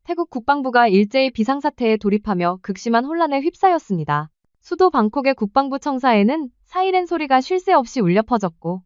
태국 국방부가 일제히 비상사태에 돌입하며 극심한 혼란에 휩싸였습니다. 수도 방콕의 국방부 청사에는 사이렌 소리가 쉴 새 없이 울려 퍼졌고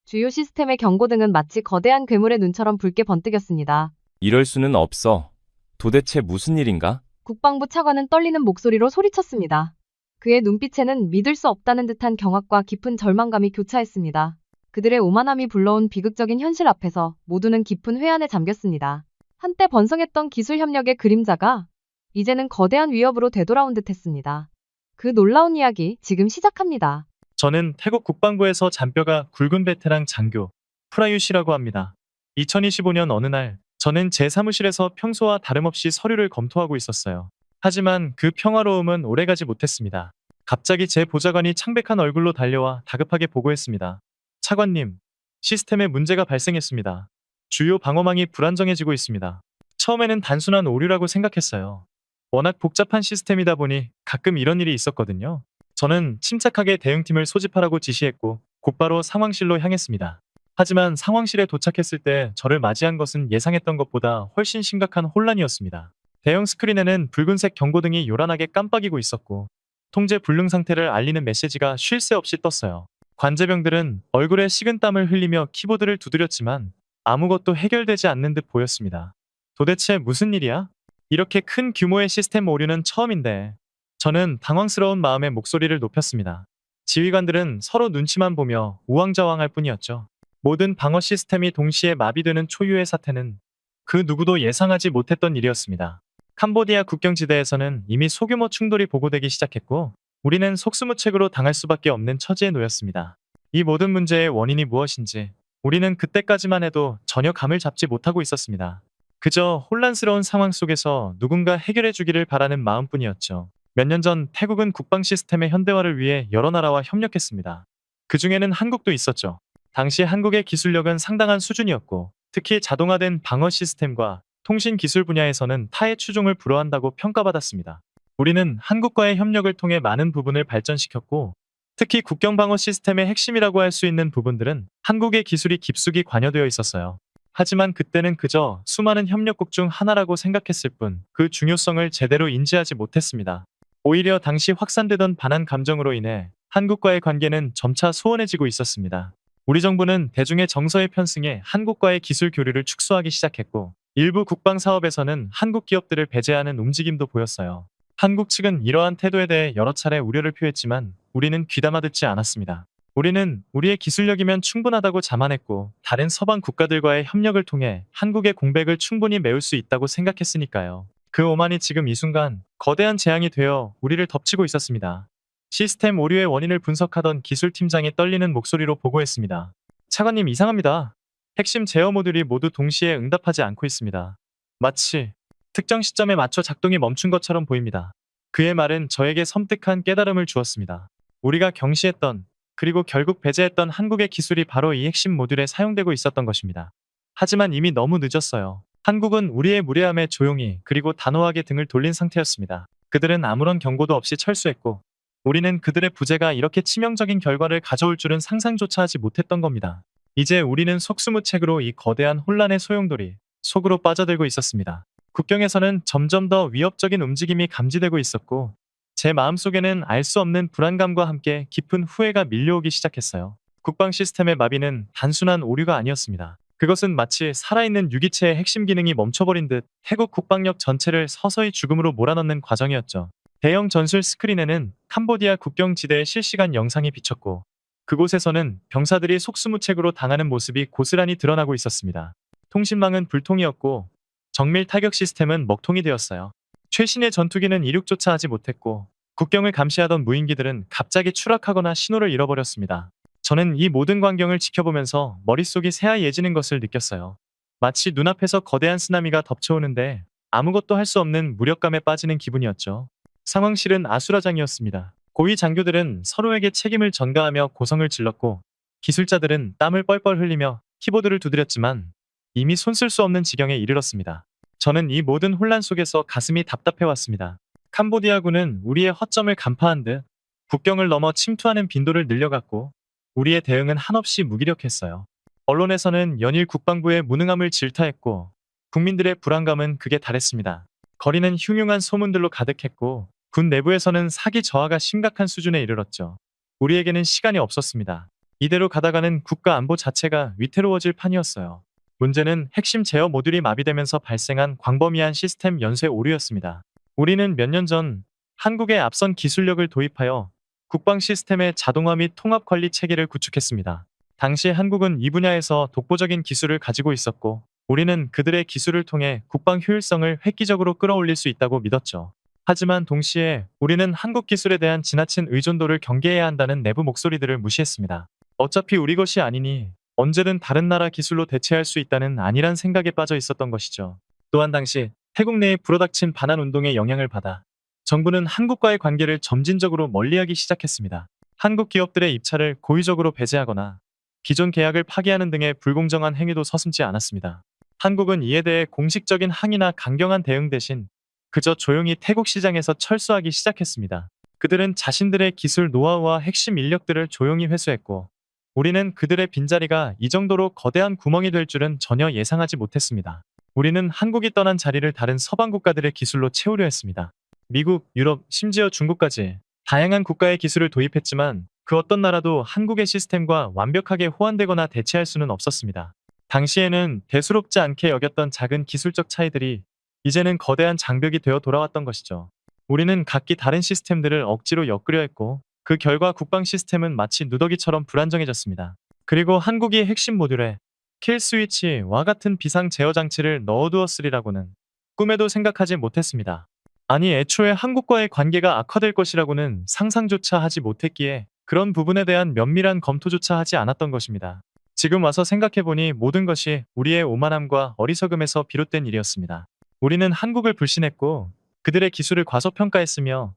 주요 시스템의 경고등은 마치 거대한 괴물의 눈처럼 붉게 번뜩였습니다. 이럴 수는 없어. 도대체 무슨 일인가? 국방부 차관은 떨리는 목소리로 소리쳤습니다. 그의 눈빛에는 믿을 수 없다는 듯한 경악과 깊은 절망감이 교차했습니다. 그들의 오만함이 불러온 비극적인 현실 앞에서 모두는 깊은 회한에 잠겼습니다. 한때 번성했던 기술 협력의 그림자가 이제는 거대한 위협으로 되돌아온 듯했습니다. 그 놀라운 이야기 지금 시작합니다. 저는 태국 국방부에서 잔뼈가 굵은 베테랑 장교 프라유시라고 합니다. 2025년 어느 날 저는 제 사무실에서 평소와 다름없이 서류를 검토하고 있었어요. 하지만 그 평화로움은 오래가지 못했습니다. 갑자기 제 보좌관이 창백한 얼굴로 달려와 다급하게 보고했습니다. 차관님, 시스템에 문제가 발생했습니다. 주요 방어망이 불안정해지고 있습니다. 처음에는 단순한 오류라고 생각했어요. 워낙 복잡한 시스템이다 보니 가끔 이런 일이 있었거든요. 저는 침착하게 대응팀을 소집하라고 지시했고 곧바로 상황실로 향했습니다. 하지만 상황실에 도착했을 때 저를 맞이한 것은 예상했던 것보다 훨씬 심각한 혼란이었습니다. 대형 스크린에는 붉은색 경고등이 요란하게 깜빡이고 있었고 통제 불능 상태를 알리는 메시지가 쉴 새 없이 떴어요. 관제병들은 얼굴에 식은땀을 흘리며 키보드를 두드렸지만 아무것도 해결되지 않는 듯 보였습니다. 도대체 무슨 일이야? 이렇게 큰 규모의 시스템 오류는 처음인데 저는 당황스러운 마음에 목소리를 높였습니다. 지휘관들은 서로 눈치만 보며 우왕좌왕할 뿐이었죠. 모든 방어 시스템이 동시에 마비되는 초유의 사태는 그 누구도 예상하지 못했던 일이었습니다. 캄보디아 국경지대에서는 이미 소규모 충돌이 보고되기 시작했고 우리는 속수무책으로 당할 수밖에 없는 처지에 놓였습니다. 이 모든 문제의 원인이 무엇인지 우리는 그때까지만 해도 전혀 감을 잡지 못하고 있었습니다. 그저 혼란스러운 상황 속에서 누군가 해결해 주기를 바라는 마음뿐이었죠. 몇 년 전 태국은 국방 시스템의 현대화를 위해 여러 나라와 협력했습니다. 그 중에는 한국도 있었죠. 당시 한국의 기술력은 상당한 수준이었고 특히 자동화된 방어 시스템과 통신 기술 분야에서는 타의 추종을 불허한다고 평가받았습니다. 우리는 한국과의 협력을 통해 많은 부분을 발전시켰고 특히 국경 방어 시스템의 핵심이라고 할 수 있는 부분들은 한국의 기술이 깊숙이 관여되어 있었어요. 하지만 그때는 그저 수많은 협력국 중 하나라고 생각했을 뿐 그 중요성을 제대로 인지하지 못했습니다. 오히려 당시 확산되던 반한 감정으로 인해 한국과의 관계는 점차 소원해지고 있었습니다. 우리 정부는 대중의 정서에 편승해 한국과의 기술 교류를 축소하기 시작했고 일부 국방 사업에서는 한국 기업들을 배제하는 움직임도 보였어요. 한국 측은 이러한 태도에 대해 여러 차례 우려를 표했지만 우리는 귀담아 듣지 않았습니다. 우리는 우리의 기술력이면 충분하다고 자만했고 다른 서방 국가들과의 협력을 통해 한국의 공백을 충분히 메울 수 있다고 생각했으니까요. 그 오만이 지금 이 순간 거대한 재앙이 되어 우리를 덮치고 있었습니다. 시스템 오류의 원인을 분석하던 기술팀장이 떨리는 목소리로 보고했습니다. 차관님, 이상합니다. 핵심 제어 모듈이 모두 동시에 응답하지 않고 있습니다. 마치 특정 시점에 맞춰 작동이 멈춘 것처럼 보입니다. 그의 말은 저에게 섬뜩한 깨달음을 주었습니다. 우리가 경시했던 그리고 결국 배제했던 한국의 기술이 바로 이 핵심 모듈에 사용되고 있었던 것입니다. 하지만 이미 너무 늦었어요. 한국은 우리의 무례함에 조용히 그리고 단호하게 등을 돌린 상태였습니다. 그들은 아무런 경고도 없이 철수했고 우리는 그들의 부재가 이렇게 치명적인 결과를 가져올 줄은 상상조차 하지 못했던 겁니다. 이제 우리는 속수무책으로 이 거대한 혼란의 소용돌이 속으로 빠져들고 있었습니다. 국경에서는 점점 더 위협적인 움직임이 감지되고 있었고 제 마음속에는 알 수 없는 불안감과 함께 깊은 후회가 밀려오기 시작했어요. 국방 시스템의 마비는 단순한 오류가 아니었습니다. 그것은 마치 살아있는 유기체의 핵심 기능이 멈춰버린 듯 태국 국방력 전체를 서서히 죽음으로 몰아넣는 과정이었죠. 대형 전술 스크린에는 캄보디아 국경지대의 실시간 영상이 비쳤고 그곳에서는 병사들이 속수무책으로 당하는 모습이 고스란히 드러나고 있었습니다. 통신망은 불통이었고 정밀 타격 시스템은 먹통이 되었어요. 최신의 전투기는 이륙조차 하지 못했고 국경을 감시하던 무인기들은 갑자기 추락하거나 신호를 잃어버렸습니다. 저는 이 모든 광경을 지켜보면서 머릿속이 새하얘지는 것을 느꼈어요. 마치 눈앞에서 거대한 쓰나미가 덮쳐오는데 아무것도 할 수 없는 무력감에 빠지는 기분이었죠. 상황실은 아수라장이었습니다. 고위 장교들은 서로에게 책임을 전가하며 고성을 질렀고 기술자들은 땀을 뻘뻘 흘리며 키보드를 두드렸지만 이미 손쓸 수 없는 지경에 이르렀습니다. 저는 이 모든 혼란 속에서 가슴이 답답해왔습니다. 캄보디아군은 우리의 허점을 간파한 듯 국경을 넘어 침투하는 빈도를 늘려갔고 우리의 대응은 한없이 무기력했어요. 언론에서는 연일 국방부의 무능함을 질타했고 국민들의 불안감은 극에 달했습니다. 거리는 흉흉한 소문들로 가득했고 군 내부에서는 사기 저하가 심각한 수준에 이르렀죠. 우리에게는 시간이 없었습니다. 이대로 가다가는 국가 안보 자체가 위태로워질 판이었어요. 문제는 핵심 제어 모듈이 마비되면서 발생한 광범위한 시스템 연쇄 오류였습니다. 우리는 몇 년 전 한국의 앞선 기술력을 도입하여 국방 시스템의 자동화 및 통합 관리 체계를 구축했습니다. 당시 한국은 이 분야에서 독보적인 기술을 가지고 있었고 우리는 그들의 기술을 통해 국방 효율성을 획기적으로 끌어올릴 수 있다고 믿었죠. 하지만 동시에 우리는 한국 기술에 대한 지나친 의존도를 경계해야 한다는 내부 목소리들을 무시했습니다. 어차피 우리 것이 아니니 언제든 다른 나라 기술로 대체할 수 있다는 안일한 생각에 빠져 있었던 것이죠. 또한 당시 태국 내에 불어닥친 반환 운동의 영향을 받아 정부는 한국과의 관계를 점진적으로 멀리하기 시작했습니다. 한국 기업들의 입찰을 고의적으로 배제하거나 기존 계약을 파기하는 등의 불공정한 행위도 서슴지 않았습니다. 한국은 이에 대해 공식적인 항의나 강경한 대응 대신 그저 조용히 태국 시장에서 철수하기 시작했습니다. 그들은 자신들의 기술 노하우와 핵심 인력들을 조용히 회수했고 우리는 그들의 빈자리가 이 정도로 거대한 구멍이 될 줄은 전혀 예상하지 못했습니다. 우리는 한국이 떠난 자리를 다른 서방 국가들의 기술로 채우려 했습니다. 미국, 유럽, 심지어 중국까지 다양한 국가의 기술을 도입했지만 그 어떤 나라도 한국의 시스템과 완벽하게 호환되거나 대체할 수는 없었습니다. 당시에는 대수롭지 않게 여겼던 작은 기술적 차이들이 이제는 거대한 장벽이 되어 돌아왔던 것이죠. 우리는 각기 다른 시스템들을 억지로 엮으려 했고 그 결과 국방 시스템은 마치 누더기처럼 불안정해졌습니다. 그리고 한국이 핵심 모듈에 킬 스위치와 같은 비상 제어 장치를 넣어두었으리라고는 꿈에도 생각하지 못했습니다. 아니 애초에 한국과의 관계가 악화될 것이라고는 상상조차 하지 못했기에 그런 부분에 대한 면밀한 검토조차 하지 않았던 것입니다. 지금 와서 생각해보니 모든 것이 우리의 오만함과 어리석음에서 비롯된 일이었습니다. 우리는 한국을 불신했고 그들의 기술을 과소평가했으며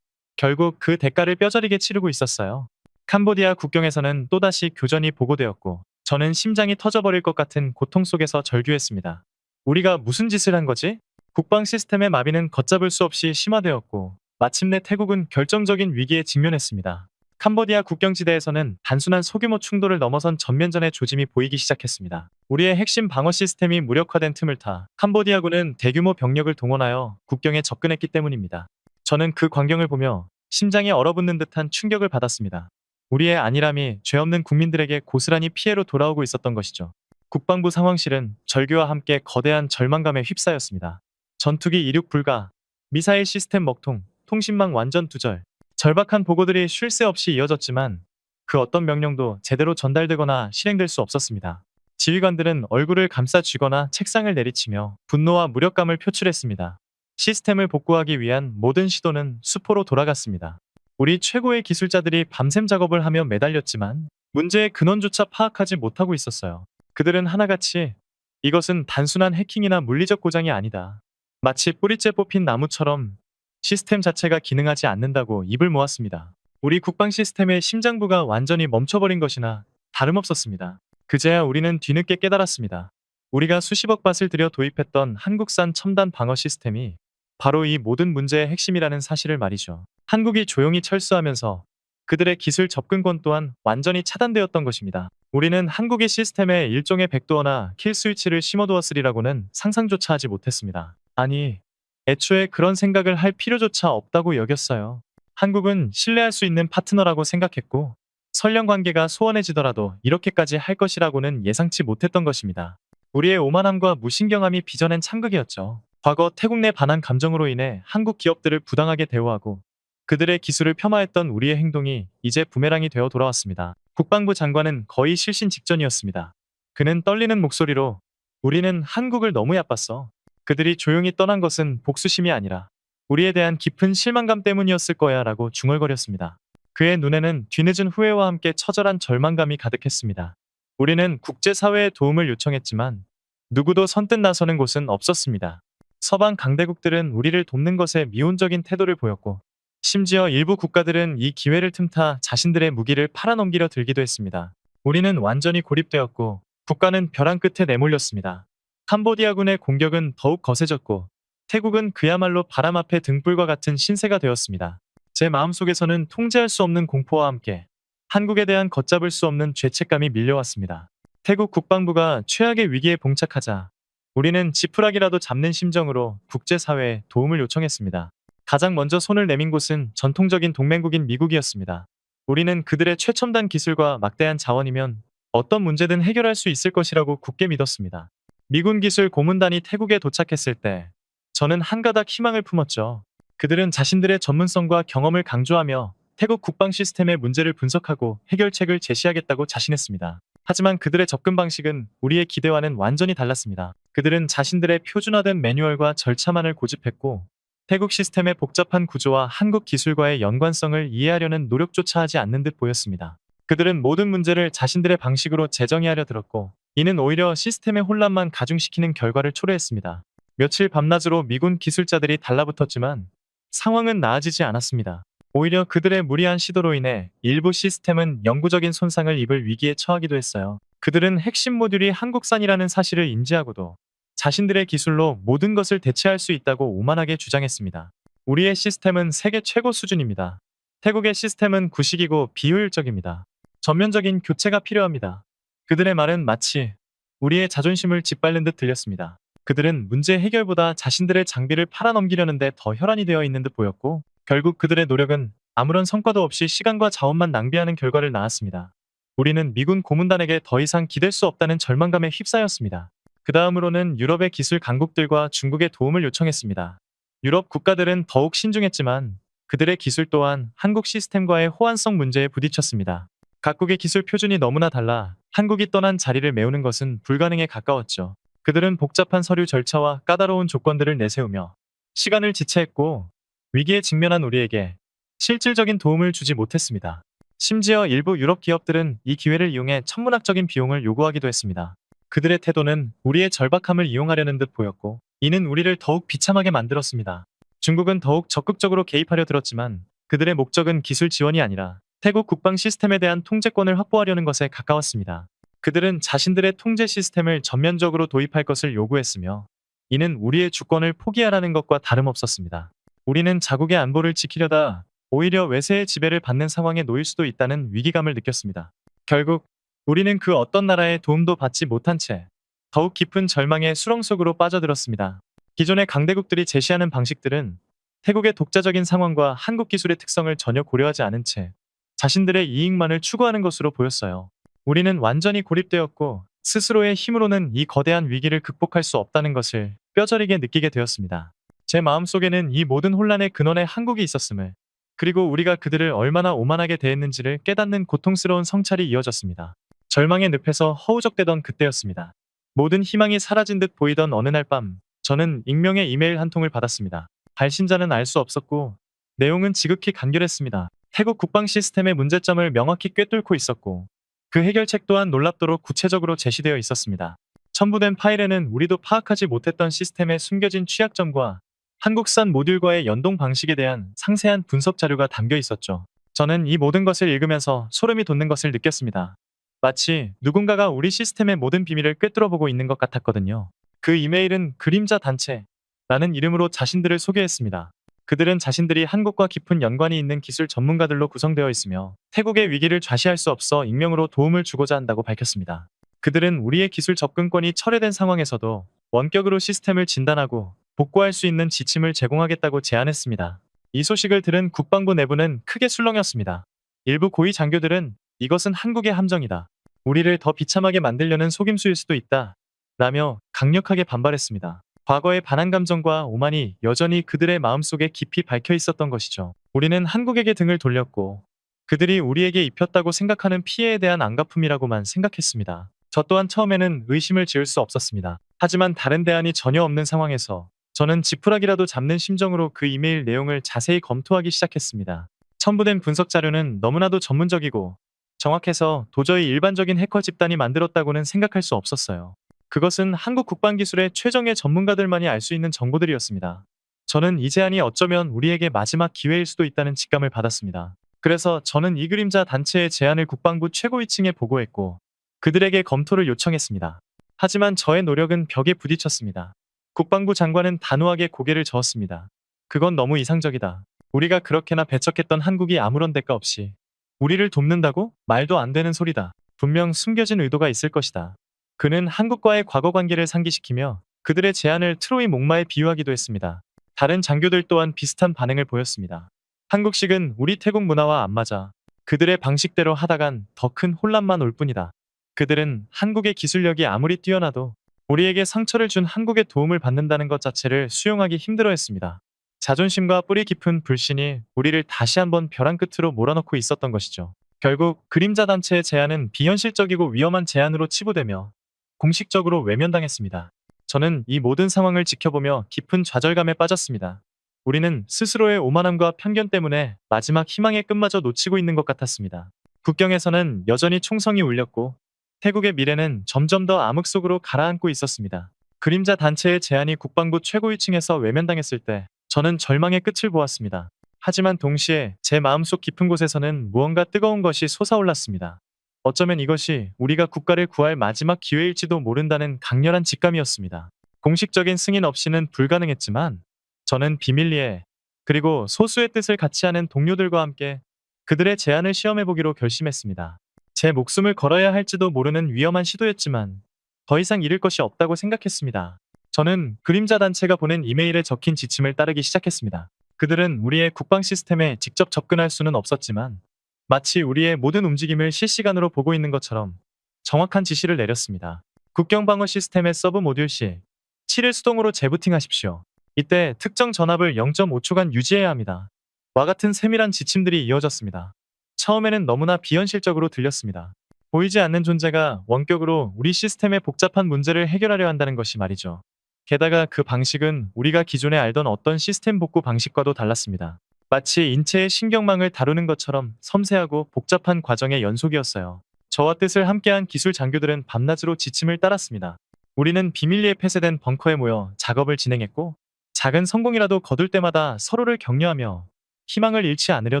결국 그 대가를 뼈저리게 치르고 있었어요. 캄보디아 국경에서는 또다시 교전이 보고되었고 저는 심장이 터져버릴 것 같은 고통 속에서 절규했습니다. 우리가 무슨 짓을 한 거지? 국방 시스템의 마비는 걷잡을 수 없이 심화되었고 마침내 태국은 결정적인 위기에 직면했습니다. 캄보디아 국경지대에서는 단순한 소규모 충돌을 넘어선 전면전의 조짐이 보이기 시작했습니다. 우리의 핵심 방어 시스템이 무력화된 틈을 타 캄보디아군은 대규모 병력을 동원하여 국경에 접근했기 때문입니다. 저는 그 광경을 보며 심장이 얼어붙는 듯한 충격을 받았습니다. 우리의 안일함이 죄 없는 국민들에게 고스란히 피해로 돌아오고 있었던 것이죠. 국방부 상황실은 절규와 함께 거대한 절망감에 휩싸였습니다. 전투기 이륙 불가, 미사일 시스템 먹통, 통신망 완전 두절, 절박한 보고들이 쉴 새 없이 이어졌지만 그 어떤 명령도 제대로 전달되거나 실행될 수 없었습니다. 지휘관들은 얼굴을 감싸 쥐거나 책상을 내리치며 분노와 무력감을 표출했습니다. 시스템을 복구하기 위한 모든 시도는 수포로 돌아갔습니다. 우리 최고의 기술자들이 밤샘 작업을 하며 매달렸지만 문제의 근원조차 파악하지 못하고 있었어요. 그들은 하나같이 이것은 단순한 해킹이나 물리적 고장이 아니다. 마치 뿌리째 뽑힌 나무처럼 시스템 자체가 기능하지 않는다고 입을 모았습니다. 우리 국방 시스템의 심장부가 완전히 멈춰버린 것이나 다름없었습니다. 그제야 우리는 뒤늦게 깨달았습니다. 우리가 수십억 밭을 들여 도입했던 한국산 첨단 방어 시스템이 바로 이 모든 문제의 핵심이라는 사실을 말이죠. 한국이 조용히 철수하면서 그들의 기술 접근권 또한 완전히 차단되었던 것입니다. 우리는 한국의 시스템에 일종의 백도어나 킬 스위치를 심어두었으리라고는 상상조차 하지 못했습니다. 아니, 애초에 그런 생각을 할 필요조차 없다고 여겼어요. 한국은 신뢰할 수 있는 파트너라고 생각했고 설령 관계가 소원해지더라도 이렇게까지 할 것이라고는 예상치 못했던 것입니다. 우리의 오만함과 무신경함이 빚어낸 참극이었죠. 과거 태국 내 반한 감정으로 인해 한국 기업들을 부당하게 대우하고 그들의 기술을 폄하했던 우리의 행동이 이제 부메랑이 되어 돌아왔습니다. 국방부 장관은 거의 실신 직전이었습니다. 그는 떨리는 목소리로 우리는 한국을 너무 얕봤어. 그들이 조용히 떠난 것은 복수심이 아니라 우리에 대한 깊은 실망감 때문이었을 거야 라고 중얼거렸습니다. 그의 눈에는 뒤늦은 후회와 함께 처절한 절망감이 가득했습니다. 우리는 국제사회의 도움을 요청했지만 누구도 선뜻 나서는 곳은 없었습니다. 서방 강대국들은 우리를 돕는 것에 미온적인 태도를 보였고 심지어 일부 국가들은 이 기회를 틈타 자신들의 무기를 팔아넘기려 들기도 했습니다. 우리는 완전히 고립되었고 국가는 벼랑 끝에 내몰렸습니다. 캄보디아군의 공격은 더욱 거세졌고 태국은 그야말로 바람 앞에 등불과 같은 신세가 되었습니다. 제 마음속에서는 통제할 수 없는 공포와 함께 한국에 대한 걷잡을 수 없는 죄책감이 밀려왔습니다. 태국 국방부가 최악의 위기에 봉착하자 우리는 지푸라기라도 잡는 심정으로 국제사회에 도움을 요청했습니다. 가장 먼저 손을 내민 곳은 전통적인 동맹국인 미국이었습니다. 우리는 그들의 최첨단 기술과 막대한 자원이면 어떤 문제든 해결할 수 있을 것이라고 굳게 믿었습니다. 미군 기술 고문단이 태국에 도착했을 때 저는 한가닥 희망을 품었죠. 그들은 자신들의 전문성과 경험을 강조하며 태국 국방 시스템의 문제를 분석하고 해결책을 제시하겠다고 자신했습니다. 하지만 그들의 접근 방식은 우리의 기대와는 완전히 달랐습니다. 그들은 자신들의 표준화된 매뉴얼과 절차만을 고집했고 태국 시스템의 복잡한 구조와 한국 기술과의 연관성을 이해하려는 노력조차 하지 않는 듯 보였습니다. 그들은 모든 문제를 자신들의 방식으로 재정의하려 들었고 이는 오히려 시스템의 혼란만 가중시키는 결과를 초래했습니다. 며칠 밤낮으로 미군 기술자들이 달라붙었지만 상황은 나아지지 않았습니다. 오히려 그들의 무리한 시도로 인해 일부 시스템은 영구적인 손상을 입을 위기에 처하기도 했어요. 그들은 핵심 모듈이 한국산이라는 사실을 인지하고도 자신들의 기술로 모든 것을 대체할 수 있다고 오만하게 주장했습니다. 우리의 시스템은 세계 최고 수준입니다. 태국의 시스템은 구식이고 비효율적입니다. 전면적인 교체가 필요합니다. 그들의 말은 마치 우리의 자존심을 짓밟는 듯 들렸습니다. 그들은 문제 해결보다 자신들의 장비를 팔아넘기려는 데 더 혈안이 되어 있는 듯 보였고 결국 그들의 노력은 아무런 성과도 없이 시간과 자원만 낭비하는 결과를 낳았습니다. 우리는 미군 고문단에게 더 이상 기댈 수 없다는 절망감에 휩싸였습니다. 그 다음으로는 유럽의 기술 강국들과 중국의 도움을 요청했습니다. 유럽 국가들은 더욱 신중했지만 그들의 기술 또한 한국 시스템과의 호환성 문제에 부딪혔습니다. 각국의 기술 표준이 너무나 달라 한국이 떠난 자리를 메우는 것은 불가능에 가까웠죠. 그들은 복잡한 서류 절차와 까다로운 조건들을 내세우며 시간을 지체했고 위기에 직면한 우리에게 실질적인 도움을 주지 못했습니다. 심지어 일부 유럽 기업들은 이 기회를 이용해 천문학적인 비용을 요구하기도 했습니다. 그들의 태도는 우리의 절박함을 이용하려는 듯 보였고 이는 우리를 더욱 비참하게 만들었습니다. 중국은 더욱 적극적으로 개입하려 들었지만 그들의 목적은 기술 지원이 아니라 태국 국방 시스템에 대한 통제권을 확보하려는 것에 가까웠습니다. 그들은 자신들의 통제 시스템을 전면적으로 도입할 것을 요구했으며 이는 우리의 주권을 포기하라는 것과 다름없었습니다. 우리는 자국의 안보를 지키려다 오히려 외세의 지배를 받는 상황에 놓일 수도 있다는 위기감을 느꼈습니다. 결국 우리는 그 어떤 나라의 도움도 받지 못한 채 더욱 깊은 절망의 수렁 속으로 빠져들었습니다. 기존의 강대국들이 제시하는 방식들은 태국의 독자적인 상황과 한국 기술의 특성을 전혀 고려하지 않은 채 자신들의 이익만을 추구하는 것으로 보였어요. 우리는 완전히 고립되었고 스스로의 힘으로는 이 거대한 위기를 극복할 수 없다는 것을 뼈저리게 느끼게 되었습니다. 제 마음속에는 이 모든 혼란의 근원에 한국이 있었음을 그리고 우리가 그들을 얼마나 오만하게 대했는지를 깨닫는 고통스러운 성찰이 이어졌습니다. 절망의 늪에서 허우적대던 그때였습니다. 모든 희망이 사라진 듯 보이던 어느 날 밤 저는 익명의 이메일 한 통을 받았습니다. 발신자는 알 수 없었고 내용은 지극히 간결했습니다. 태국 국방 시스템의 문제점을 명확히 꿰뚫고 있었고 그 해결책 또한 놀랍도록 구체적으로 제시되어 있었습니다. 첨부된 파일에는 우리도 파악하지 못했던 시스템의 숨겨진 취약점과 한국산 모듈과의 연동 방식에 대한 상세한 분석 자료가 담겨 있었죠. 저는 이 모든 것을 읽으면서 소름이 돋는 것을 느꼈습니다. 마치 누군가가 우리 시스템의 모든 비밀을 꿰뚫어보고 있는 것 같았거든요. 그 이메일은 그림자 단체라는 이름으로 자신들을 소개했습니다. 그들은 자신들이 한국과 깊은 연관이 있는 기술 전문가들로 구성되어 있으며 태국의 위기를 좌시할 수 없어 익명으로 도움을 주고자 한다고 밝혔습니다. 그들은 우리의 기술 접근권이 철회된 상황에서도 원격으로 시스템을 진단하고 복구할 수 있는 지침을 제공하겠다고 제안했습니다. 이 소식을 들은 국방부 내부는 크게 술렁였습니다. 일부 고위 장교들은 이것은 한국의 함정이다. 우리를 더 비참하게 만들려는 속임수일 수도 있다. 라며 강력하게 반발했습니다. 과거의 반한 감정과 오만이 여전히 그들의 마음속에 깊이 박혀 있었던 것이죠. 우리는 한국에게 등을 돌렸고 그들이 우리에게 입혔다고 생각하는 피해에 대한 안갚음이라고만 생각했습니다. 저 또한 처음에는 의심을 지을 수 없었습니다. 하지만 다른 대안이 전혀 없는 상황에서 저는 지푸라기라도 잡는 심정으로 그 이메일 내용을 자세히 검토하기 시작했습니다. 첨부된 분석 자료는 너무나도 전문적이고 정확해서 도저히 일반적인 해커 집단이 만들었다고는 생각할 수 없었어요. 그것은 한국 국방기술의 최정예 전문가들만이 알 수 있는 정보들이었습니다. 저는 이 제안이 어쩌면 우리에게 마지막 기회일 수도 있다는 직감을 받았습니다. 그래서 저는 이 그림자 단체의 제안을 국방부 최고위층에 보고했고 그들에게 검토를 요청했습니다. 하지만 저의 노력은 벽에 부딪혔습니다. 국방부 장관은 단호하게 고개를 저었습니다. 그건 너무 이상적이다. 우리가 그렇게나 배척했던 한국이 아무런 대가 없이 우리를 돕는다고? 말도 안 되는 소리다. 분명 숨겨진 의도가 있을 것이다. 그는 한국과의 과거 관계를 상기시키며 그들의 제안을 트로이 목마에 비유하기도 했습니다. 다른 장교들 또한 비슷한 반응을 보였습니다. 한국식은 우리 태국 문화와 안 맞아. 그들의 방식대로 하다간 더 큰 혼란만 올 뿐이다. 그들은 한국의 기술력이 아무리 뛰어나도 우리에게 상처를 준 한국의 도움을 받는다는 것 자체를 수용하기 힘들어했습니다. 자존심과 뿌리 깊은 불신이 우리를 다시 한번 벼랑 끝으로 몰아넣고 있었던 것이죠. 결국 그림자 단체의 제안은 비현실적이고 위험한 제안으로 치부되며 공식적으로 외면당했습니다. 저는 이 모든 상황을 지켜보며 깊은 좌절감에 빠졌습니다. 우리는 스스로의 오만함과 편견 때문에 마지막 희망의 끝마저 놓치고 있는 것 같았습니다. 국경에서는 여전히 총성이 울렸고 태국의 미래는 점점 더 암흑 속으로 가라앉고 있었습니다. 그림자 단체의 제안이 국방부 최고위층에서 외면당했을 때 저는 절망의 끝을 보았습니다. 하지만 동시에 제 마음속 깊은 곳에서는 무언가 뜨거운 것이 솟아올랐습니다. 어쩌면 이것이 우리가 국가를 구할 마지막 기회일지도 모른다는 강렬한 직감이었습니다. 공식적인 승인 없이는 불가능했지만 저는 비밀리에 그리고 소수의 뜻을 같이 하는 동료들과 함께 그들의 제안을 시험해보기로 결심했습니다. 제 목숨을 걸어야 할지도 모르는 위험한 시도였지만 더 이상 잃을 것이 없다고 생각했습니다. 저는 그림자 단체가 보낸 이메일에 적힌 지침을 따르기 시작했습니다. 그들은 우리의 국방 시스템에 직접 접근할 수는 없었지만 마치 우리의 모든 움직임을 실시간으로 보고 있는 것처럼 정확한 지시를 내렸습니다. 국경 방어 시스템의 서브 모듈 시 7일 수동으로 재부팅하십시오. 이때 특정 전압을 0.5초간 유지해야 합니다. 와 같은 세밀한 지침들이 이어졌습니다. 처음에는 너무나 비현실적으로 들렸습니다. 보이지 않는 존재가 원격으로 우리 시스템의 복잡한 문제를 해결하려 한다는 것이 말이죠. 게다가 그 방식은 우리가 기존에 알던 어떤 시스템 복구 방식과도 달랐습니다. 마치 인체의 신경망을 다루는 것처럼 섬세하고 복잡한 과정의 연속이었어요. 저와 뜻을 함께한 기술 장교들은 밤낮으로 지침을 따랐습니다. 우리는 비밀리에 폐쇄된 벙커에 모여 작업을 진행했고 작은 성공이라도 거둘 때마다 서로를 격려하며 희망을 잃지 않으려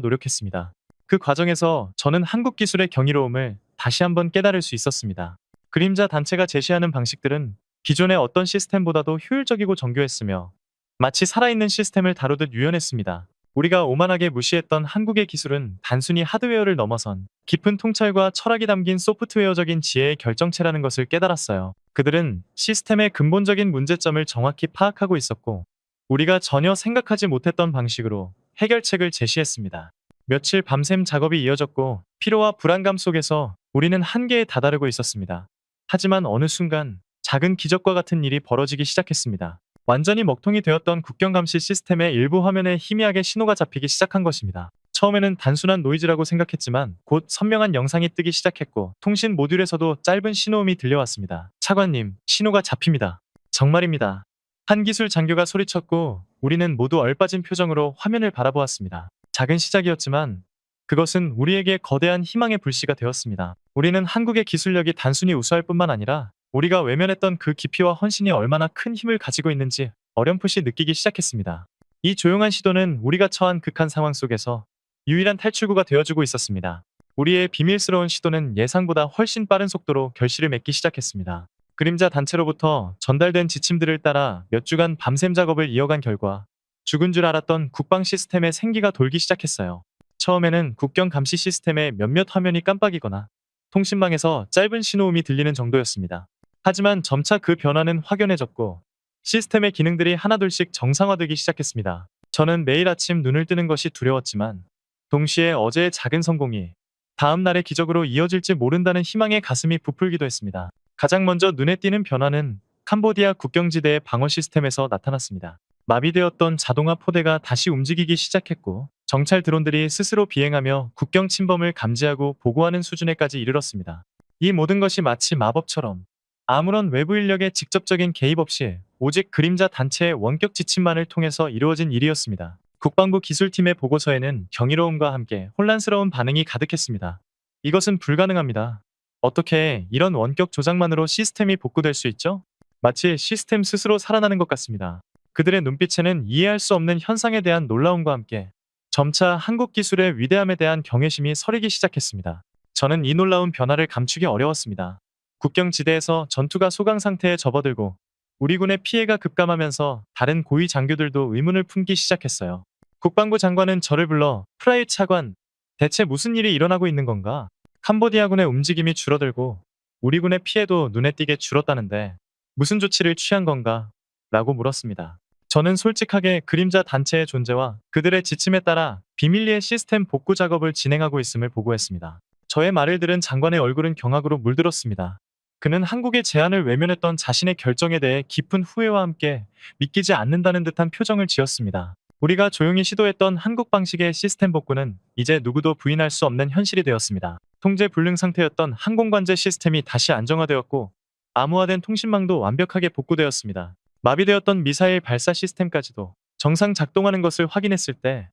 노력했습니다. 그 과정에서 저는 한국 기술의 경이로움을 다시 한번 깨달을 수 있었습니다. 그림자 단체가 제시하는 방식들은 기존의 어떤 시스템보다도 효율적이고 정교했으며 마치 살아있는 시스템을 다루듯 유연했습니다. 우리가 오만하게 무시했던 한국의 기술은 단순히 하드웨어를 넘어선 깊은 통찰과 철학이 담긴 소프트웨어적인 지혜의 결정체라는 것을 깨달았어요. 그들은 시스템의 근본적인 문제점을 정확히 파악하고 있었고 우리가 전혀 생각하지 못했던 방식으로 해결책을 제시했습니다. 며칠 밤샘 작업이 이어졌고 피로와 불안감 속에서 우리는 한계에 다다르고 있었습니다. 하지만 어느 순간 작은 기적과 같은 일이 벌어지기 시작했습니다. 완전히 먹통이 되었던 국경감시 시스템의 일부 화면에 희미하게 신호가 잡히기 시작한 것입니다. 처음에는 단순한 노이즈라고 생각했지만 곧 선명한 영상이 뜨기 시작했고 통신 모듈에서도 짧은 신호음이 들려왔습니다. 차관님, 신호가 잡힙니다. 정말입니다. 한 기술 장교가 소리쳤고 우리는 모두 얼빠진 표정으로 화면을 바라보았습니다. 작은 시작이었지만 그것은 우리에게 거대한 희망의 불씨가 되었습니다. 우리는 한국의 기술력이 단순히 우수할 뿐만 아니라 우리가 외면했던 그 깊이와 헌신이 얼마나 큰 힘을 가지고 있는지 어렴풋이 느끼기 시작했습니다. 이 조용한 시도는 우리가 처한 극한 상황 속에서 유일한 탈출구가 되어주고 있었습니다. 우리의 비밀스러운 시도는 예상보다 훨씬 빠른 속도로 결실을 맺기 시작했습니다. 그림자 단체로부터 전달된 지침들을 따라 몇 주간 밤샘 작업을 이어간 결과 죽은 줄 알았던 국방 시스템의 생기가 돌기 시작했어요. 처음에는 국경 감시 시스템의 몇몇 화면이 깜빡이거나 통신망에서 짧은 신호음이 들리는 정도였습니다. 하지만 점차 그 변화는 확연해졌고 시스템의 기능들이 하나둘씩 정상화되기 시작했습니다. 저는 매일 아침 눈을 뜨는 것이 두려웠지만 동시에 어제의 작은 성공이 다음 날의 기적으로 이어질지 모른다는 희망에 가슴이 부풀기도 했습니다. 가장 먼저 눈에 띄는 변화는 캄보디아 국경지대의 방어 시스템에서 나타났습니다. 마비되었던 자동화 포대가 다시 움직이기 시작했고 정찰 드론들이 스스로 비행하며 국경 침범을 감지하고 보고하는 수준에까지 이르렀습니다. 이 모든 것이 마치 마법처럼 아무런 외부 인력의 직접적인 개입 없이 오직 그림자 단체의 원격 지침만을 통해서 이루어진 일이었습니다. 국방부 기술팀의 보고서에는 경이로움과 함께 혼란스러운 반응이 가득했습니다. 이것은 불가능합니다. 어떻게 이런 원격 조작만으로 시스템이 복구될 수 있죠? 마치 시스템 스스로 살아나는 것 같습니다. 그들의 눈빛에는 이해할 수 없는 현상에 대한 놀라움과 함께 점차 한국 기술의 위대함에 대한 경외심이 서리기 시작했습니다. 저는 이 놀라운 변화를 감추기 어려웠습니다. 국경지대에서 전투가 소강 상태에 접어들고 우리 군의 피해가 급감하면서 다른 고위 장교들도 의문을 품기 시작했어요. 국방부 장관은 저를 불러 프라이 차관, 대체 무슨 일이 일어나고 있는 건가? 캄보디아군의 움직임이 줄어들고 우리 군의 피해도 눈에 띄게 줄었다는데 무슨 조치를 취한 건가? 라고 물었습니다. 저는 솔직하게 그림자 단체의 존재와 그들의 지침에 따라 비밀리에 시스템 복구 작업을 진행하고 있음을 보고했습니다. 저의 말을 들은 장관의 얼굴은 경악으로 물들었습니다. 그는 한국의 제안을 외면했던 자신의 결정에 대해 깊은 후회와 함께 믿기지 않는다는 듯한 표정을 지었습니다. 우리가 조용히 시도했던 한국 방식의 시스템 복구는 이제 누구도 부인할 수 없는 현실이 되었습니다. 통제 불능 상태였던 항공관제 시스템이 다시 안정화되었고 암호화된 통신망도 완벽하게 복구되었습니다. 마비되었던 미사일 발사 시스템까지도 정상 작동하는 것을 확인했을 때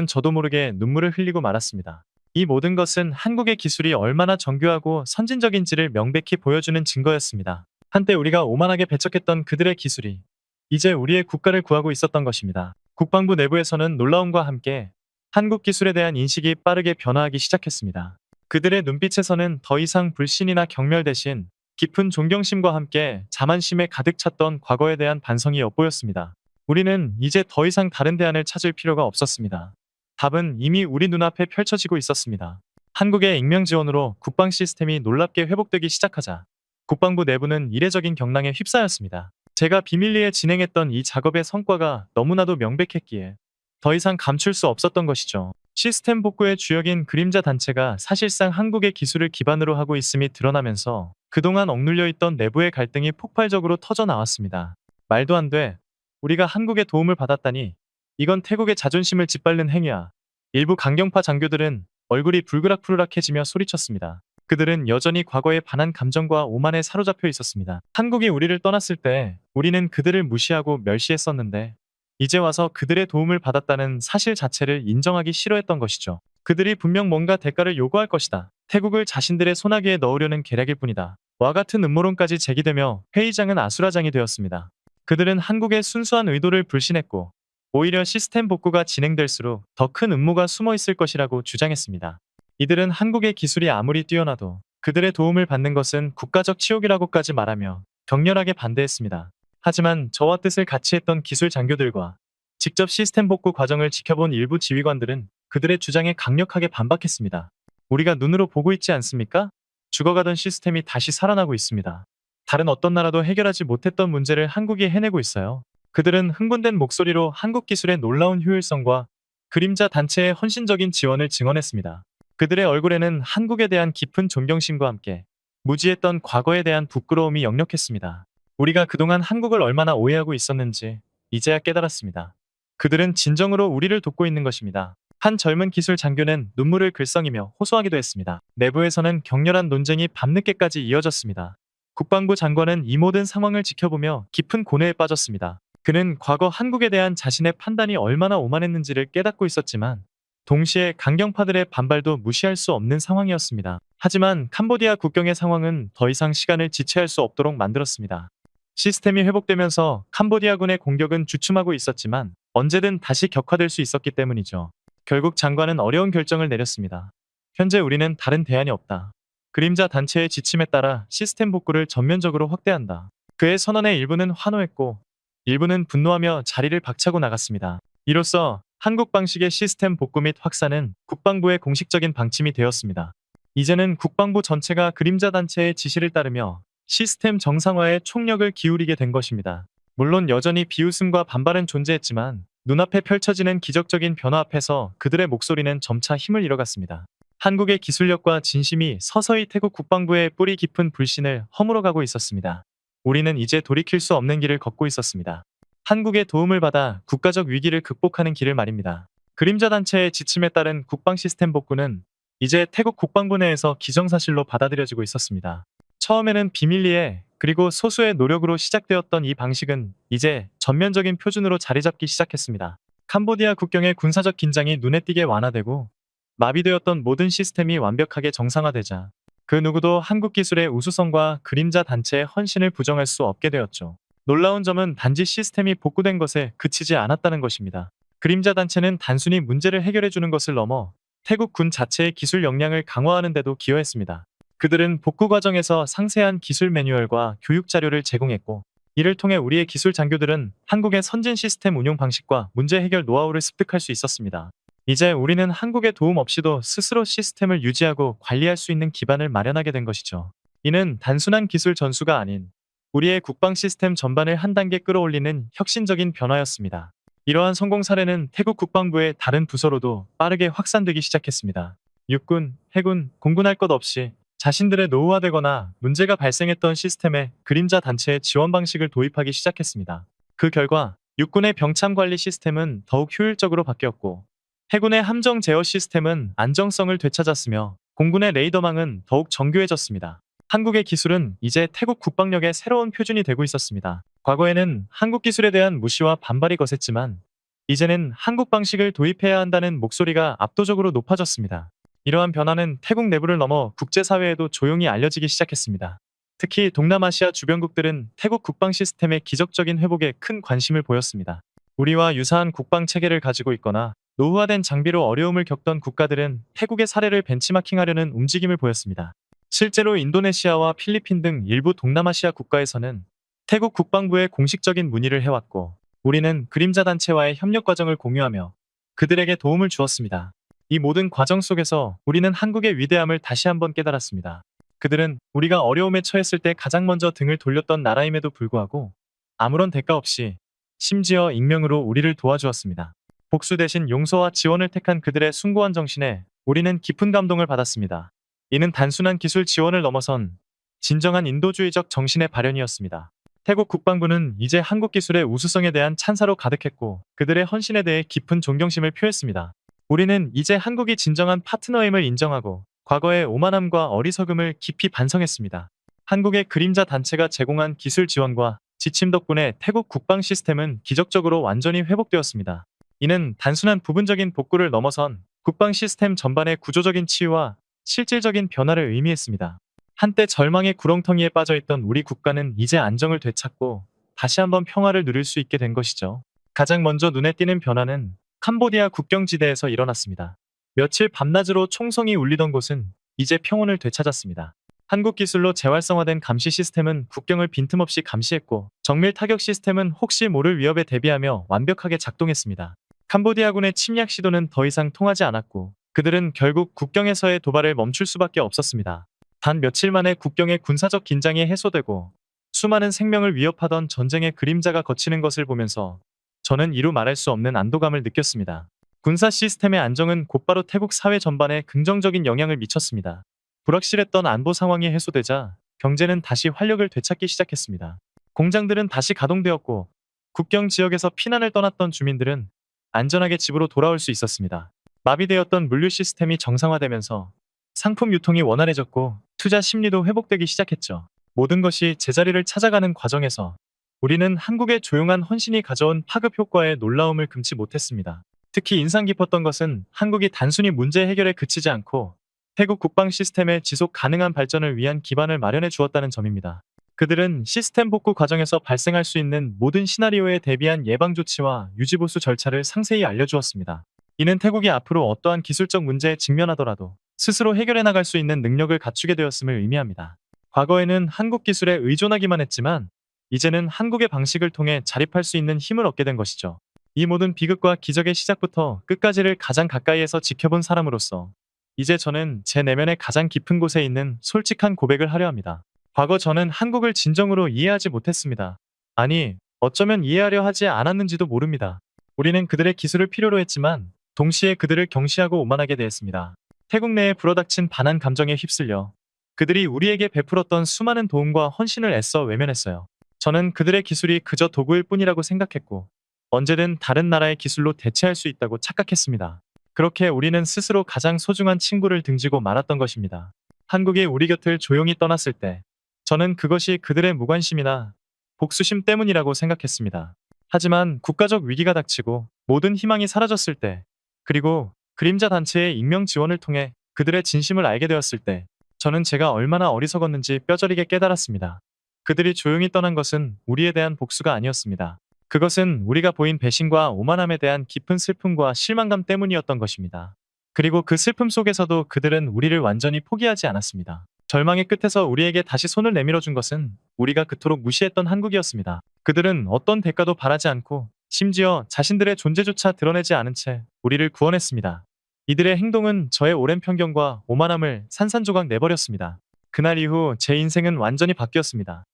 저도 모르게 눈물을 흘리고 말았습니다. 이 모든 것은 한국의 기술이 얼마나 정교하고 선진적인지를 명백히 보여주는 증거였습니다. 한때 우리가 오만하게 배척했던 그들의 기술이 이제 우리의 국가를 구하고 있었던 것입니다. 국방부 내부에서는 놀라움과 함께 한국 기술에 대한 인식이 빠르게 변화하기 시작했습니다. 그들의 눈빛에서는 더 이상 불신이나 경멸 대신 깊은 존경심과 함께 자만심에 가득 찼던 과거에 대한 반성이 엿보였습니다. 우리는 이제 더 이상 다른 대안을 찾을 필요가 없었습니다. 답은 이미 우리 눈앞에 펼쳐지고 있었습니다. 한국의 익명 지원으로 국방 시스템이 놀랍게 회복되기 시작하자 국방부 내부는 이례적인 경랑에 휩싸였습니다. 제가 비밀리에 진행했던 이 작업의 성과가 너무나도 명백했기에 더 이상 감출 수 없었던 것이죠. 시스템 복구의 주역인 그림자 단체가 사실상 한국의 기술을 기반으로 하고 있음이 드러나면서 그동안 억눌려 있던 내부의 갈등이 폭발적으로 터져 나왔습니다. 말도 안 돼. 우리가 한국의 도움을 받았다니. 이건 태국의 자존심을 짓밟는 행위야. 일부 강경파 장교들은 얼굴이 불그락불락해지며 소리쳤습니다. 그들은 여전히 과거의 반한 감정과 오만에 사로잡혀 있었습니다. 한국이 우리를 떠났을 때 우리는 그들을 무시하고 멸시했었는데 이제 와서 그들의 도움을 받았다는 사실 자체를 인정하기 싫어했던 것이죠. 그들이 분명 뭔가 대가를 요구할 것이다. 태국을 자신들의 소나기에 넣으려는 계략일 뿐이다. 와 같은 음모론까지 제기되며 회의장은 아수라장이 되었습니다. 그들은 한국의 순수한 의도를 불신했고 오히려 시스템 복구가 진행될수록 더 큰 음모가 숨어 있을 것이라고 주장했습니다. 이들은 한국의 기술이 아무리 뛰어나도 그들의 도움을 받는 것은 국가적 치욕이라고까지 말하며 격렬하게 반대했습니다. 하지만 저와 뜻을 같이 했던 기술 장교들과 직접 시스템 복구 과정을 지켜본 일부 지휘관들은 그들의 주장에 강력하게 반박했습니다. 우리가 눈으로 보고 있지 않습니까? 죽어가던 시스템이 다시 살아나고 있습니다. 다른 어떤 나라도 해결하지 못했던 문제를 한국이 해내고 있어요. 그들은 흥분된 목소리로 한국 기술의 놀라운 효율성과 그림자 단체의 헌신적인 지원을 증언했습니다. 그들의 얼굴에는 한국에 대한 깊은 존경심과 함께 무지했던 과거에 대한 부끄러움이 역력했습니다. 우리가 그동안 한국을 얼마나 오해하고 있었는지 이제야 깨달았습니다. 그들은 진정으로 우리를 돕고 있는 것입니다. 한 젊은 기술 장교는 눈물을 글썽이며 호소하기도 했습니다. 내부에서는 격렬한 논쟁이 밤늦게까지 이어졌습니다. 국방부 장관은 이 모든 상황을 지켜보며 깊은 고뇌에 빠졌습니다. 그는 과거 한국에 대한 자신의 판단이 얼마나 오만했는지를 깨닫고 있었지만 동시에 강경파들의 반발도 무시할 수 없는 상황이었습니다. 하지만 캄보디아 국경의 상황은 더 이상 시간을 지체할 수 없도록 만들었습니다. 시스템이 회복되면서 캄보디아군의 공격은 주춤하고 있었지만 언제든 다시 격화될 수 있었기 때문이죠. 결국 장관은 어려운 결정을 내렸습니다. 현재 우리는 다른 대안이 없다. 그림자 단체의 지침에 따라 시스템 복구를 전면적으로 확대한다. 그의 선언의 일부는 환호했고 일부는 분노하며 자리를 박차고 나갔습니다. 이로써 한국 방식의 시스템 복구 및 확산은 국방부의 공식적인 방침이 되었습니다. 이제는 국방부 전체가 그림자 단체의 지시를 따르며 시스템 정상화에 총력을 기울이게 된 것입니다. 물론 여전히 비웃음과 반발은 존재했지만 눈앞에 펼쳐지는 기적적인 변화 앞에서 그들의 목소리는 점차 힘을 잃어갔습니다. 한국의 기술력과 진심이 서서히 태국 국방부의 뿌리 깊은 불신을 허물어가고 있었습니다. 우리는 이제 돌이킬 수 없는 길을 걷고 있었습니다. 한국의 도움을 받아 국가적 위기를 극복하는 길을 말입니다. 그림자 단체의 지침에 따른 국방 시스템 복구는 이제 태국 국방부 내에서 기정사실로 받아들여지고 있었습니다. 처음에는 비밀리에 그리고 소수의 노력으로 시작되었던 이 방식은 이제 전면적인 표준으로 자리 잡기 시작했습니다. 캄보디아 국경의 군사적 긴장이 눈에 띄게 완화되고 마비되었던 모든 시스템이 완벽하게 정상화되자 그 누구도 한국 기술의 우수성과 그림자 단체의 헌신을 부정할 수 없게 되었죠. 놀라운 점은 단지 시스템이 복구된 것에 그치지 않았다는 것입니다. 그림자 단체는 단순히 문제를 해결해주는 것을 넘어 태국 군 자체의 기술 역량을 강화하는 데도 기여했습니다. 그들은 복구 과정에서 상세한 기술 매뉴얼과 교육 자료를 제공했고 이를 통해 우리의 기술 장교들은 한국의 선진 시스템 운용 방식과 문제 해결 노하우를 습득할 수 있었습니다. 이제 우리는 한국의 도움 없이도 스스로 시스템을 유지하고 관리할 수 있는 기반을 마련하게 된 것이죠. 이는 단순한 기술 전수가 아닌 우리의 국방 시스템 전반을 한 단계 끌어올리는 혁신적인 변화였습니다. 이러한 성공 사례는 태국 국방부의 다른 부서로도 빠르게 확산되기 시작했습니다. 육군, 해군, 공군할 것 없이 자신들의 노후화되거나 문제가 발생했던 시스템에 그림자 단체의 지원 방식을 도입하기 시작했습니다. 그 결과 육군의 병참 관리 시스템은 더욱 효율적으로 바뀌었고, 해군의 함정 제어 시스템은 안정성을 되찾았으며, 공군의 레이더망은 더욱 정교해졌습니다. 한국의 기술은 이제 태국 국방력의 새로운 표준이 되고 있었습니다. 과거에는 한국 기술에 대한 무시와 반발이 거셌지만, 이제는 한국 방식을 도입해야 한다는 목소리가 압도적으로 높아졌습니다. 이러한 변화는 태국 내부를 넘어 국제사회에도 조용히 알려지기 시작했습니다. 특히 동남아시아 주변국들은 태국 국방 시스템의 기적적인 회복에 큰 관심을 보였습니다. 우리와 유사한 국방 체계를 가지고 있거나 노후화된 장비로 어려움을 겪던 국가들은 태국의 사례를 벤치마킹하려는 움직임을 보였습니다. 실제로 인도네시아와 필리핀 등 일부 동남아시아 국가에서는 태국 국방부에 공식적인 문의를 해왔고, 우리는 그림자 단체와의 협력 과정을 공유하며 그들에게 도움을 주었습니다. 이 모든 과정 속에서 우리는 한국의 위대함을 다시 한번 깨달았습니다. 그들은 우리가 어려움에 처했을 때 가장 먼저 등을 돌렸던 나라임에도 불구하고 아무런 대가 없이, 심지어 익명으로 우리를 도와주었습니다. 복수 대신 용서와 지원을 택한 그들의 숭고한 정신에 우리는 깊은 감동을 받았습니다. 이는 단순한 기술 지원을 넘어선 진정한 인도주의적 정신의 발현이었습니다. 태국 국방부는 이제 한국 기술의 우수성에 대한 찬사로 가득했고, 그들의 헌신에 대해 깊은 존경심을 표했습니다. 우리는 이제 한국이 진정한 파트너임을 인정하고 과거의 오만함과 어리석음을 깊이 반성했습니다. 한국의 그림자 단체가 제공한 기술 지원과 지침 덕분에 태국 국방 시스템은 기적적으로 완전히 회복되었습니다. 이는 단순한 부분적인 복구를 넘어선 국방 시스템 전반의 구조적인 치유와 실질적인 변화를 의미했습니다. 한때 절망의 구렁텅이에 빠져있던 우리 국가는 이제 안정을 되찾고 다시 한번 평화를 누릴 수 있게 된 것이죠. 가장 먼저 눈에 띄는 변화는 캄보디아 국경지대에서 일어났습니다. 며칠 밤낮으로 총성이 울리던 곳은 이제 평온을 되찾았습니다. 한국 기술로 재활성화된 감시 시스템은 국경을 빈틈없이 감시했고, 정밀 타격 시스템은 혹시 모를 위협에 대비하며 완벽하게 작동했습니다. 캄보디아군의 침략 시도는 더 이상 통하지 않았고, 그들은 결국 국경에서의 도발을 멈출 수밖에 없었습니다. 단 며칠 만에 국경의 군사적 긴장이 해소되고 수많은 생명을 위협하던 전쟁의 그림자가 걷히는 것을 보면서 저는 이루 말할 수 없는 안도감을 느꼈습니다. 군사 시스템의 안정은 곧바로 태국 사회 전반에 긍정적인 영향을 미쳤습니다. 불확실했던 안보 상황이 해소되자 경제는 다시 활력을 되찾기 시작했습니다. 공장들은 다시 가동되었고, 국경 지역에서 피난을 떠났던 주민들은 안전하게 집으로 돌아올 수 있었습니다. 마비되었던 물류 시스템이 정상화되면서 상품 유통이 원활해졌고 투자 심리도 회복되기 시작했죠. 모든 것이 제자리를 찾아가는 과정에서 우리는 한국의 조용한 헌신이 가져온 파급 효과에 놀라움을 금치 못했습니다. 특히 인상 깊었던 것은 한국이 단순히 문제 해결에 그치지 않고 태국 국방 시스템의 지속 가능한 발전을 위한 기반을 마련해 주었다는 점입니다. 그들은 시스템 복구 과정에서 발생할 수 있는 모든 시나리오에 대비한 예방 조치와 유지보수 절차를 상세히 알려주었습니다. 이는 태국이 앞으로 어떠한 기술적 문제에 직면하더라도 스스로 해결해 나갈 수 있는 능력을 갖추게 되었음을 의미합니다. 과거에는 한국 기술에 의존하기만 했지만 이제는 한국의 방식을 통해 자립할 수 있는 힘을 얻게 된 것이죠. 이 모든 비극과 기적의 시작부터 끝까지를 가장 가까이에서 지켜본 사람으로서 이제 저는 제 내면의 가장 깊은 곳에 있는 솔직한 고백을 하려 합니다. 과거 저는 한국을 진정으로 이해하지 못했습니다. 아니, 어쩌면 이해하려 하지 않았는지도 모릅니다. 우리는 그들의 기술을 필요로 했지만 동시에 그들을 경시하고 오만하게 대했습니다. 태국 내에 불어닥친 반한 감정에 휩쓸려 그들이 우리에게 베풀었던 수많은 도움과 헌신을 애써 외면했어요. 저는 그들의 기술이 그저 도구일 뿐이라고 생각했고 언제든 다른 나라의 기술로 대체할 수 있다고 착각했습니다. 그렇게 우리는 스스로 가장 소중한 친구를 등지고 말았던 것입니다. 한국이 우리 곁을 조용히 떠났을 때 저는 그것이 그들의 무관심이나 복수심 때문이라고 생각했습니다. 하지만 국가적 위기가 닥치고 모든 희망이 사라졌을 때, 그리고 그림자 단체의 익명 지원을 통해 그들의 진심을 알게 되었을 때 저는 제가 얼마나 어리석었는지 뼈저리게 깨달았습니다. 그들이 조용히 떠난 것은 우리에 대한 복수가 아니었습니다. 그것은 우리가 보인 배신과 오만함에 대한 깊은 슬픔과 실망감 때문이었던 것입니다. 그리고 그 슬픔 속에서도 그들은 우리를 완전히 포기하지 않았습니다. 절망의 끝에서 우리에게 다시 손을 내밀어 준 것은 우리가 그토록 무시했던 한국이었습니다. 그들은 어떤 대가도 바라지 않고 심지어 자신들의 존재조차 드러내지 않은 채 우리를 구원했습니다. 이들의 행동은 저의 오랜 편견과 오만함을 산산조각 내버렸습니다. 그날 이후 제 인생은 완전히 바뀌었습니다.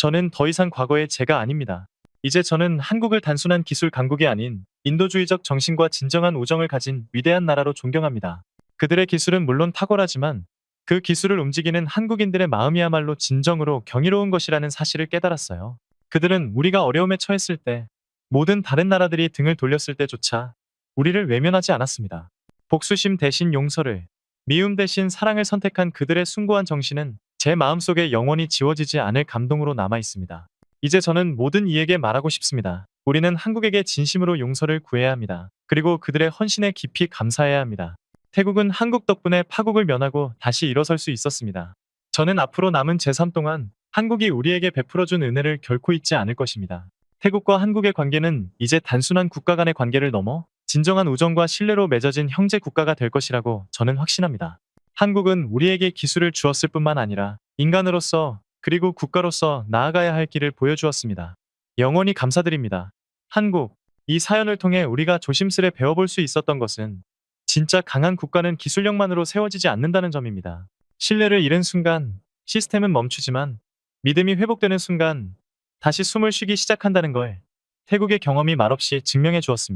저는 더 이상 과거의 제가 아닙니다. 이제 저는 한국을 단순한 기술 강국이 아닌 인도주의적 정신과 진정한 우정을 가진 위대한 나라로 존경합니다. 그들의 기술은 물론 탁월하지만 그 기술을 움직이는 한국인들의 마음이야말로 진정으로 경이로운 것이라는 사실을 깨달았어요. 그들은 우리가 어려움에 처했을 때, 모든 다른 나라들이 등을 돌렸을 때조차 우리를 외면하지 않았습니다. 복수심 대신 용서를, 미움 대신 사랑을 선택한 그들의 숭고한 정신은 제 마음속에 영원히 지워지지 않을 감동으로 남아 있습니다. 이제 저는 모든 이에게 말하고 싶습니다. 우리는 한국에게 진심으로 용서를 구해야 합니다. 그리고 그들의 헌신에 깊이 감사해야 합니다. 태국은 한국 덕분에 파국을 면하고 다시 일어설 수 있었습니다. 저는 앞으로 남은 제3 동안 한국이 우리에게 베풀어준 은혜를 결코 잊지 않을 것입니다. 태국과 한국의 관계는 이제 단순한 국가 간의 관계를 넘어 진정한 우정과 신뢰로 맺어진 형제 국가가 될 것이라고 저는 확신합니다. 한국은 우리에게 기술을 주었을 뿐만 아니라 인간으로서 그리고 국가로서 나아가야 할 길을 보여주었습니다. 영원히 감사드립니다. 한국, 이 사연을 통해 우리가 조심스레 배워볼 수 있었던 것은 진짜 강한 국가는 기술력만으로 세워지지 않는다는 점입니다. 신뢰를 잃은 순간 시스템은 멈추지만 믿음이 회복되는 순간 다시 숨을 쉬기 시작한다는 걸 태국의 경험이 말없이 증명해 주었습니다.